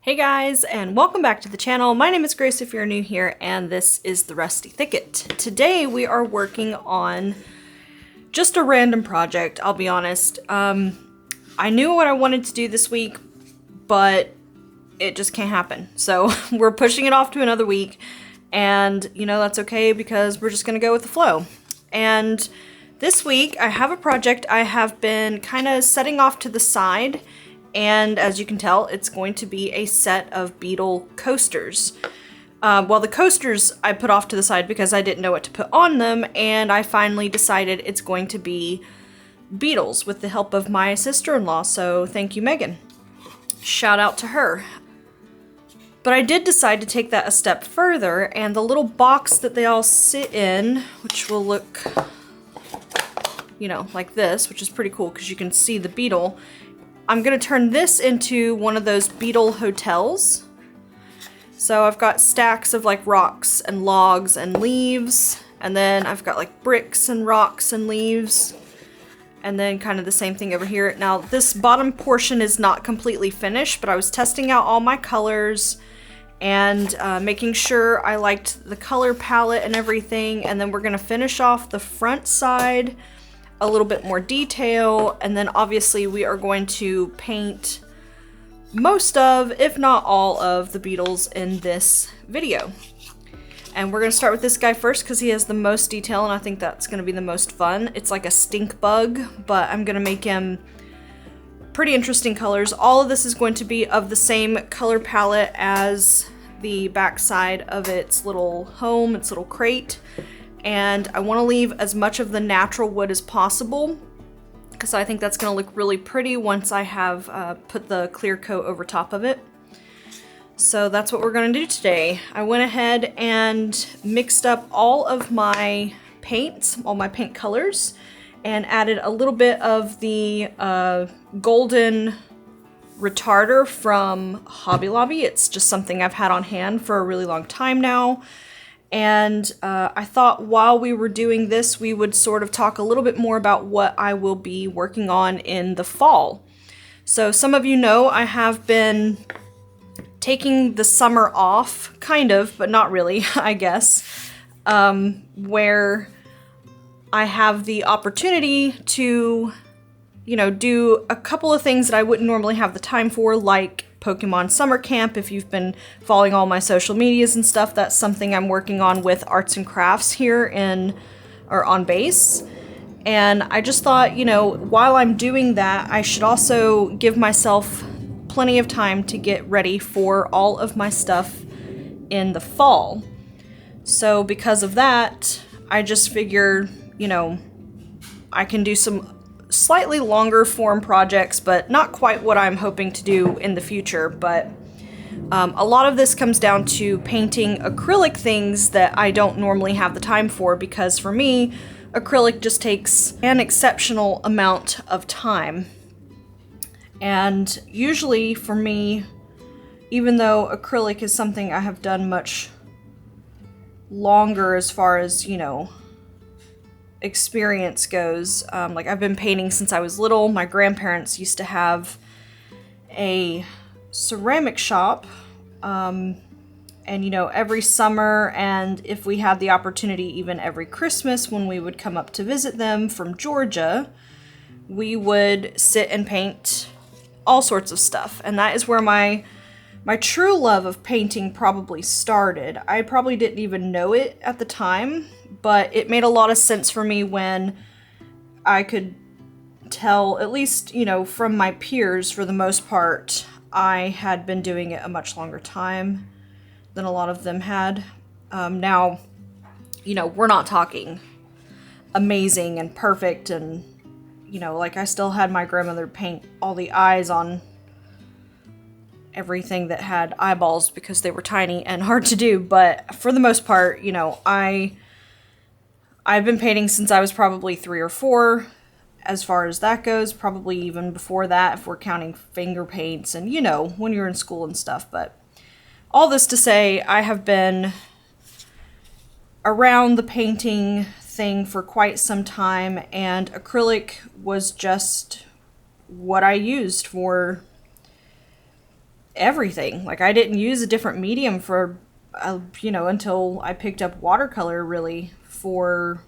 Hey guys, and welcome back to the channel. My name is Grace if you're new here, and this is the Rusty Thicket. Today we are working on just a random project, I'll be honest. I knew what I wanted to do this week, but it just can't happen. So we're pushing it off to another week, and you know, that's okay because we're just gonna go with the flow. And this week I have a project I have been kind of setting off to the side. And as you can tell, it's going to be a set of beetle coasters. Well, the coasters I put off to the side because I didn't know what to put on them, and I finally decided it's going to be beetles with the help of my sister-in-law, so thank you, Megan. Shout out to her. But I did decide to take that a step further, and the little box that they all sit in, which will look, you know, like this, which is pretty cool because you can see the beetle. I'm gonna turn this into one of those beetle hotels. So I've got stacks of like rocks and logs and leaves, and then I've got like bricks and rocks and leaves, and then kind of the same thing over here. Now this bottom portion is not completely finished, but I was testing out all my colors and making sure I liked the color palette and everything, and then we're gonna finish off the front side a little bit more detail, and then obviously we are going to paint most of, if not all of, the beetles in this video. And we're gonna start with this guy first because he has the most detail, and I think that's gonna be the most fun. It's like a stink bug, but I'm gonna make him pretty interesting colors. All of this is going to be of the same color palette as the backside of its little home, its little crate. And I want to leave as much of the natural wood as possible because I think that's going to look really pretty once I have put the clear coat over top of it. So that's what we're going to do today. I went ahead and mixed up all of my paints, all my paint colors, and added a little bit of the golden retarder from Hobby Lobby. It's just something I've had on hand for a really long time now. And I thought while we were doing this, we would sort of talk a little bit more about what I will be working on in the fall. So some of you know I have been taking the summer off, kind of, but not really, I guess, where I have the opportunity to, you know, do a couple of things that I wouldn't normally have the time for, like Pokemon Summer Camp. If you've been following all my social medias and stuff, that's something I'm working on with Arts and Crafts here on base. And I just thought, you know, while I'm doing that, I should also give myself plenty of time to get ready for all of my stuff in the fall. So because of that, I just figured, you know, I can do some slightly longer form projects, but not quite what I'm hoping to do in the future. But a lot of this comes down to painting acrylic things that I don't normally have the time for, because for me, acrylic just takes an exceptional amount of time. And usually for me, even though acrylic is something I have done much longer as far as, you know, experience goes, like I've been painting since I was little. My grandparents used to have a ceramic shop, and you know, every summer, and if we had the opportunity, even every Christmas when we would come up to visit them from Georgia, we would sit and paint all sorts of stuff. And that is where my true love of painting probably started. I probably didn't even know it at the time, but it made a lot of sense for me when I could tell, at least, you know, from my peers, for the most part, I had been doing it a much longer time than a lot of them had. Now, you know, we're not talking amazing and perfect, and, you know, like I still had my grandmother paint all the eyes on everything that had eyeballs because they were tiny and hard to do, but for the most part, you know, I've been painting since I was probably 3 or 4, as far as that goes, probably even before that if we're counting finger paints and, you know, when you're in school and stuff. But all this to say, I have been around the painting thing for quite some time, and acrylic was just what I used for everything. Like, I didn't use a different medium for, you know, until I picked up watercolor, really, for,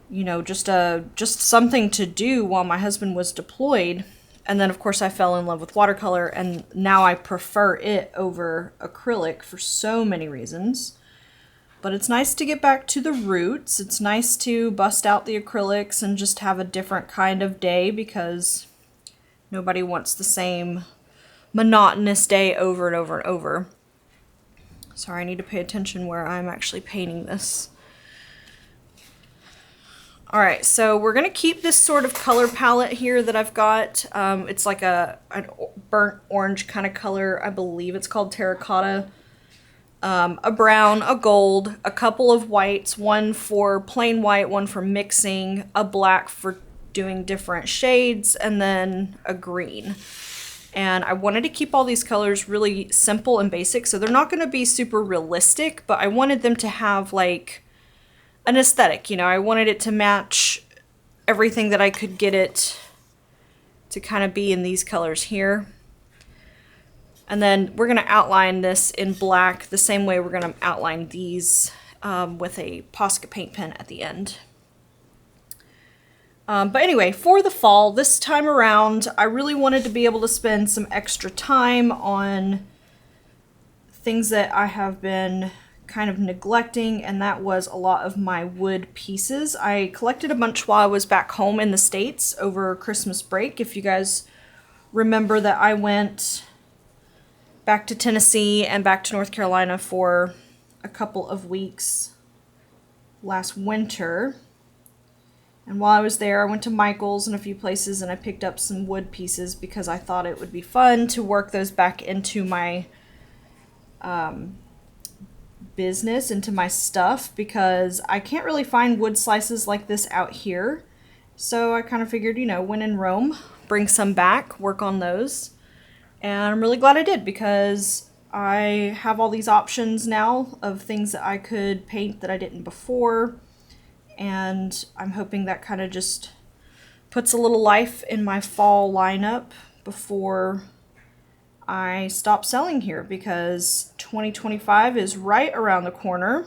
you know, just something to do while my husband was deployed. And then, of course, I fell in love with watercolor, and now I prefer it over acrylic for so many reasons. But it's nice to get back to the roots. It's nice to bust out the acrylics and just have a different kind of day, because nobody wants the same monotonous day over and over and over. Sorry, I need to pay attention where I'm actually painting this. All right, so we're gonna keep this sort of color palette here that I've got. It's like a burnt orange kind of color. I believe it's called terracotta. A brown, a gold, a couple of whites, one for plain white, one for mixing, a black for doing different shades, and then a green. And I wanted to keep all these colors really simple and basic, so they're not going to be super realistic, but I wanted them to have like an aesthetic, you know. I wanted it to match everything that I could get it to kind of be in these colors here. And then we're going to outline this in black the same way we're going to outline these with a Posca paint pen at the end. But anyway, for the fall, this time around, I really wanted to be able to spend some extra time on things that I have been kind of neglecting, and that was a lot of my wood pieces. I collected a bunch while I was back home in the States over Christmas break. If you guys remember that I went back to Tennessee and back to North Carolina for a couple of weeks last winter. And while I was there, I went to Michael's and a few places, and I picked up some wood pieces because I thought it would be fun to work those back into my business, into my stuff, because I can't really find wood slices like this out here. So I kind of figured, you know, when in Rome, bring some back, work on those. And I'm really glad I did, because I have all these options now of things that I could paint that I didn't before. And I'm hoping that kind of just puts a little life in my fall lineup before I stop selling here, because 2025 is right around the corner.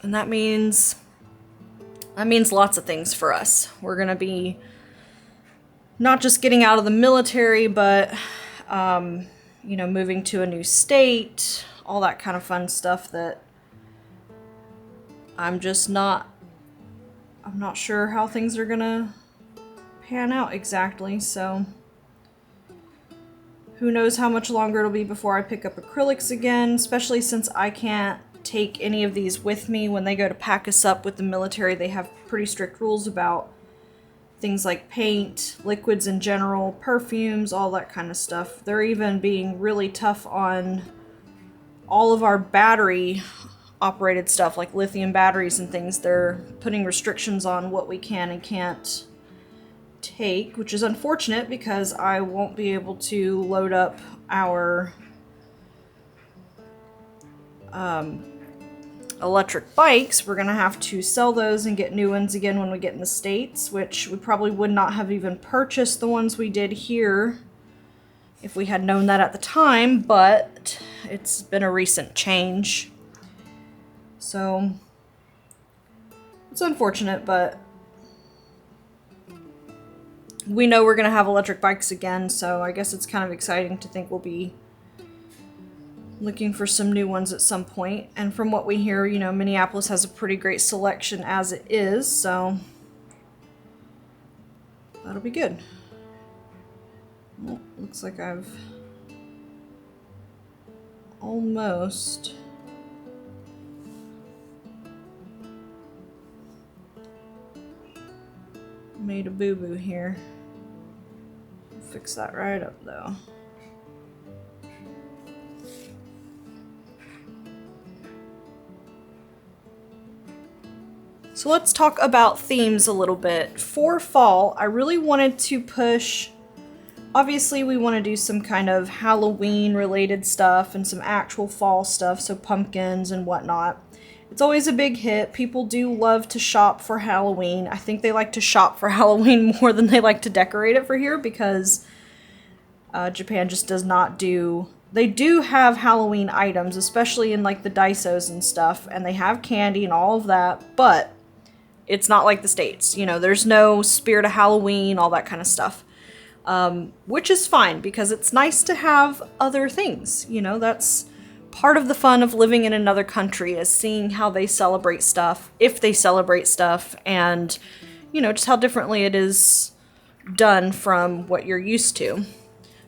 And that means lots of things for us. We're going to be not just getting out of the military, but, you know, moving to a new state, all that kind of fun stuff that I'm not sure how things are gonna pan out exactly, so who knows how much longer it'll be before I pick up acrylics again, especially since I can't take any of these with me when they go to pack us up with the military. They have pretty strict rules about things like paint, liquids in general, perfumes, all that kind of stuff. They're even being really tough on all of our battery operated stuff, like lithium batteries and things. They're putting restrictions on what we can and can't take, which is unfortunate because I won't be able to load up our electric bikes. We're gonna have to sell those and get new ones again when we get in the States, which we probably would not have even purchased the ones we did here if we had known that at the time, but it's been a recent change. So it's unfortunate, but we know we're going to have electric bikes again, so I guess it's kind of exciting to think we'll be looking for some new ones at some point. And from what we hear, you know, Minneapolis has a pretty great selection as it is, so that'll be good. Well, looks like I've almost made a boo-boo here. Fix that right up though. So let's talk about themes a little bit. For fall, I really wanted to push, obviously we want to do some kind of Halloween related stuff and some actual fall stuff, so pumpkins and whatnot. It's always a big hit. People do love to shop for Halloween. I think they like to shop for Halloween more than they like to decorate it for here because Japan just does not do... They do have Halloween items, especially in like the Daisos and stuff, and they have candy and all of that, but it's not like the States. You know, there's no spirit of Halloween, all that kind of stuff. Which is fine because it's nice to have other things. You know, that's part of the fun of living in another country, is seeing how they celebrate stuff, if they celebrate stuff, and, you know, just how differently it is done from what you're used to.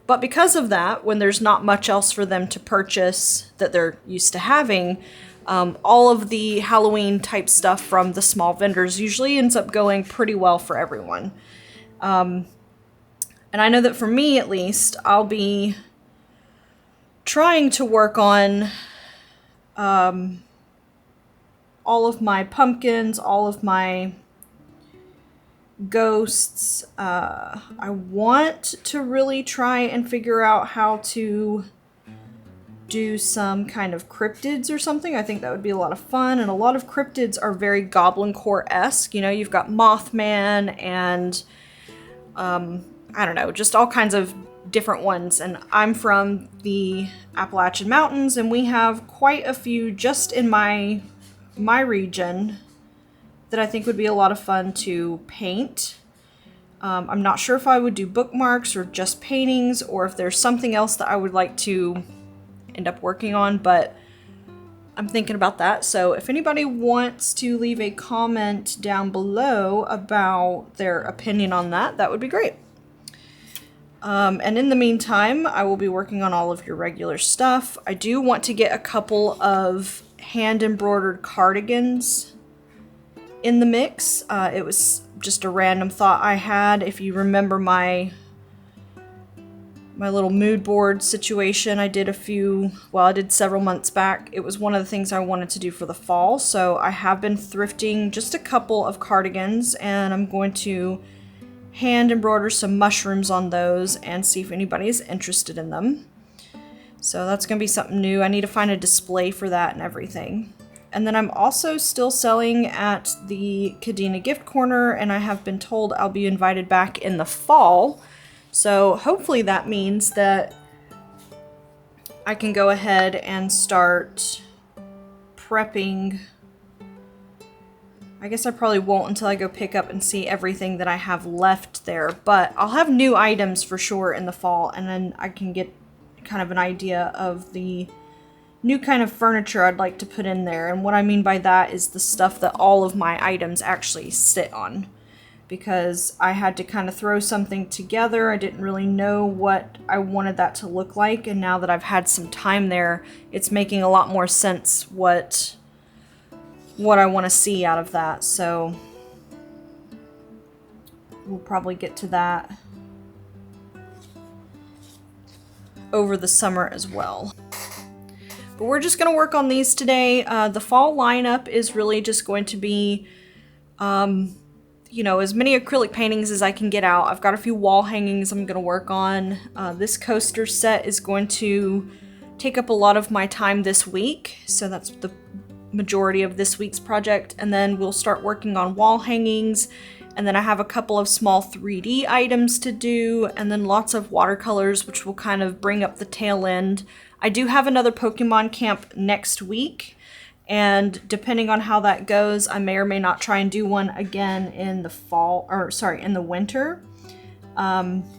But because of that, when there's not much else for them to purchase that they're used to having, all of the Halloween type stuff from the small vendors usually ends up going pretty well for everyone. And I know that for me, at least, I'll be trying to work on all of my pumpkins, all of my ghosts. I want to really try and figure out how to do some kind of cryptids or something. I think that would be a lot of fun, and a lot of cryptids are very Goblin Core-esque. You know, you've got Mothman and I don't know, just all kinds of different ones. And I'm from the Appalachian Mountains, and we have quite a few just in my region that I think would be a lot of fun to paint. I'm not sure if I would do bookmarks or just paintings, or if there's something else that I would like to end up working on, but I'm thinking about that. So if anybody wants to leave a comment down below about their opinion on that, that would be great. And in the meantime, I will be working on all of your regular stuff. I do want to get a couple of hand-embroidered cardigans in the mix. It was just a random thought I had. If you remember my little mood board situation I did I did several months back. It was one of the things I wanted to do for the fall, so I have been thrifting just a couple of cardigans, and I'm going to hand embroider some mushrooms on those and see if anybody is interested in them. So that's going to be something new. I need to find a display for that and everything. And then I'm also still selling at the 𝍊𝑋𝑼𝍊𝑋𝑼𝍊𝑋𝑼𝑛 gift corner, and I have been told I'll be invited back in the fall. So hopefully that means that I can go ahead and start prepping. I guess I probably won't until I go pick up and see everything that I have left there, but I'll have new items for sure in the fall, and then I can get kind of an idea of the new kind of furniture I'd like to put in there. And what I mean by that is the stuff that all of my items actually sit on, because I had to kind of throw something together. I didn't really know what I wanted that to look like, and now that I've had some time there, it's making a lot more sense what I want to see out of that. So we'll probably get to that over the summer as well. But we're just going to work on these today. The fall lineup is really just going to be, you know, as many acrylic paintings as I can get out. I've got a few wall hangings I'm going to work on. This coaster set is going to take up a lot of my time this week, so that's the majority of this week's project. And then we'll start working on wall hangings, and then I have a couple of small 3D items to do, and then lots of watercolors, which will kind of bring up the tail end. I do have another Pokemon camp next week, and depending on how that goes, I may or may not try and do one again in the fall, or sorry, in the winter. But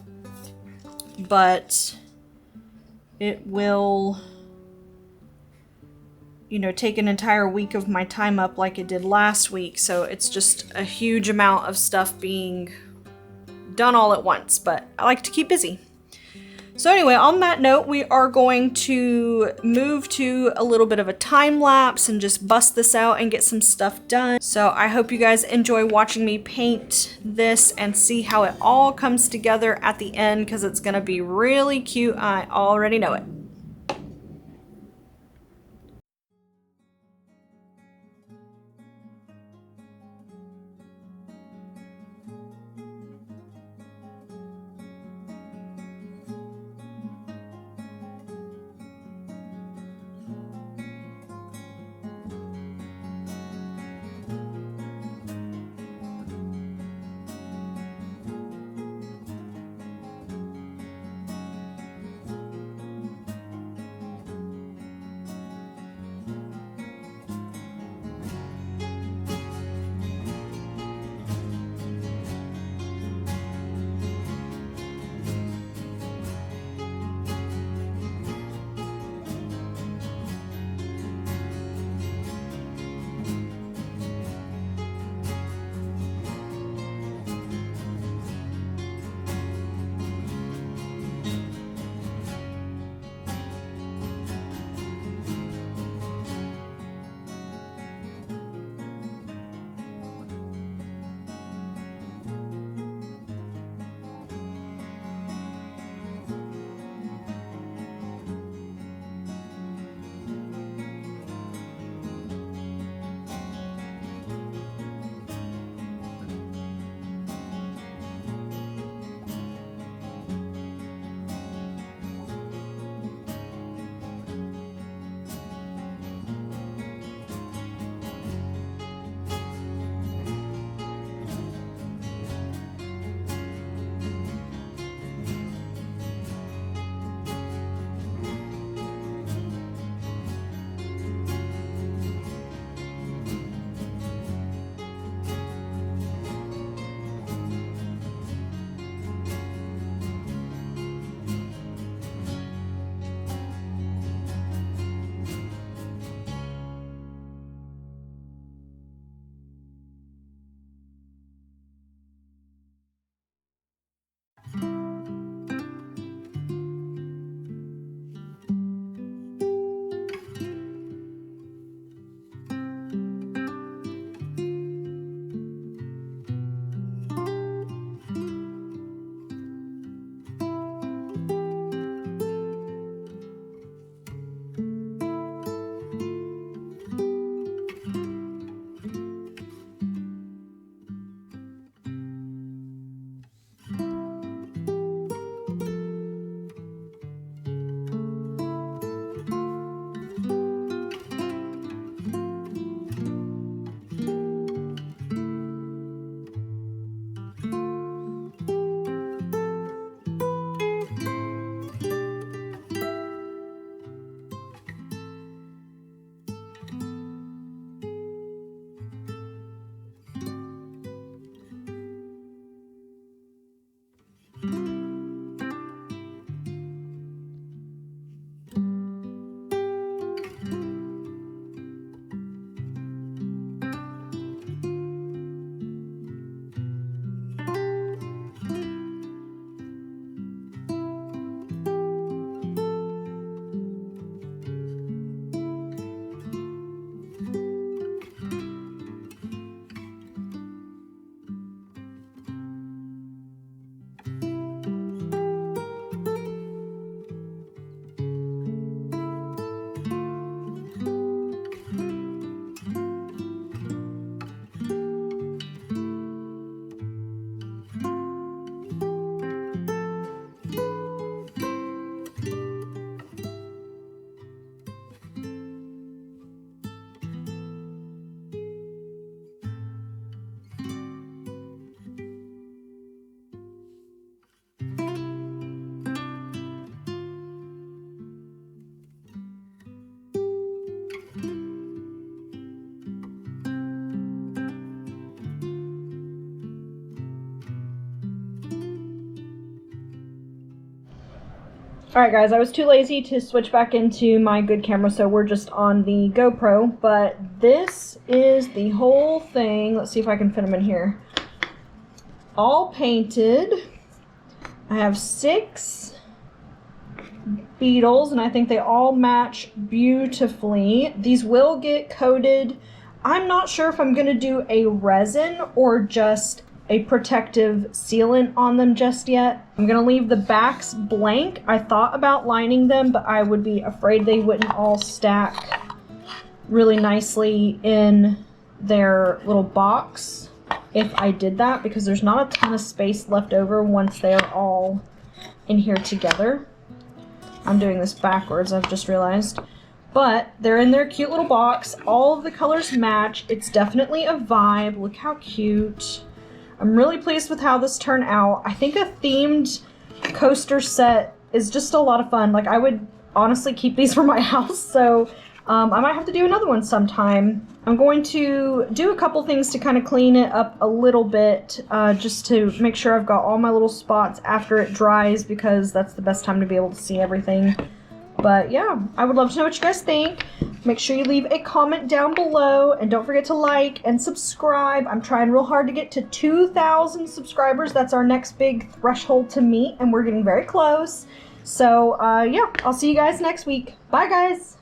it will, you know, take an entire week of my time up like it did last week, so it's just a huge amount of stuff being done all at once, but I like to keep busy. So anyway, on that note, we are going to move to a little bit of a time lapse and just bust this out and get some stuff done. So I hope you guys enjoy watching me paint this and see how it all comes together at the end, because it's going to be really cute. I already know it. Alright guys, I was too lazy to switch back into my good camera, so we're just on the GoPro, but this is the whole thing. Let's see if I can fit them in here. All painted. I have 6 beetles, and I think they all match beautifully. These will get coated. I'm not sure if I'm going to do a resin or just a protective sealant on them just yet. I'm going to leave the backs blank. I thought about lining them, but I would be afraid they wouldn't all stack really nicely in their little box if I did that, because there's not a ton of space left over once they are all in here together. I'm doing this backwards, I've just realized. But they're in their cute little box. All of the colors match. It's definitely a vibe. Look how cute. I'm really pleased with how this turned out. I think a themed coaster set is just a lot of fun. Like, I would honestly keep these for my house, so I might have to do another one sometime. I'm going to do a couple things to kind of clean it up a little bit, just to make sure I've got all my little spots after it dries, because that's the best time to be able to see everything. But yeah, I would love to know what you guys think. Make sure you leave a comment down below, and don't forget to like and subscribe. I'm trying real hard to get to 2,000 subscribers. That's our next big threshold to meet, and we're getting very close. So yeah, I'll see you guys next week. Bye guys!